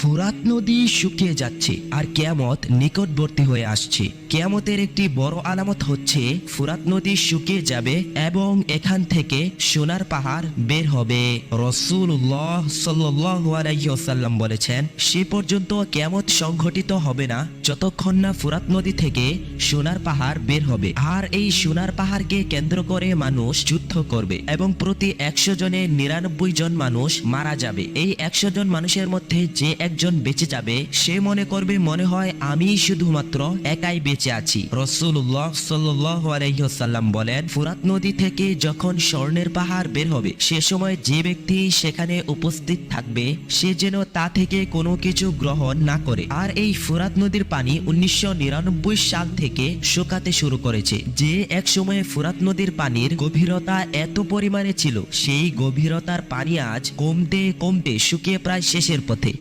ফুরাত নদী শুকিয়ে যাচ্ছে আর কিয়ামত নিকটবর্তী হয়ে আসছে। কিয়ামতের একটি বড় আলামত হচ্ছে ফুরাত নদী শুকিয়ে যাবে এবং এখান থেকে সোনার পাহাড় বের হবে। রাসূলুল্লাহ সাল্লাল্লাহু আলাইহি ওয়াসাল্লাম বলেছেন, সে পর্যন্ত কিয়ামত সংঘটিত হবে না যতক্ষণ না ফুরাত নদী থেকে সোনার পাহাড় বের হবে। আর এই সোনার পাহাড়কে কেন্দ্র করে মানুষ যুদ্ধ করবে এবং প্রতি 100 জনে 99 জন মানুষ মারা যাবে। এই 100 জন মানুষের মধ্যে যে একজন বেঁচে যাবে সে মনে করবে মনে হয় আমি শুধুমাত্র একাই বেঁচে আছি। রাসূলুল্লাহ সাল্লাল্লাহু আলাইহি ওয়াসাল্লাম বলেন, ফুরাত নদী থেকে যখন স্বর্ণের পাহাড় বের হবে সে সময় যে ব্যক্তি সেখানে উপস্থিত থাকবে সে যেন তা থেকে কোনো কিছু গ্রহণ না করে। আর এই ফুরাত নদীর পানি 1999 সাল থেকে শুকাতে শুরু করেছে। যে এক সময়ে ফুরাত নদীর পানির গভীরতা এত পরিমাণে ছিল সেই গভীরতার পানি আজ কমতে কমতে শুকিয়ে প্রায় শেষের পথে।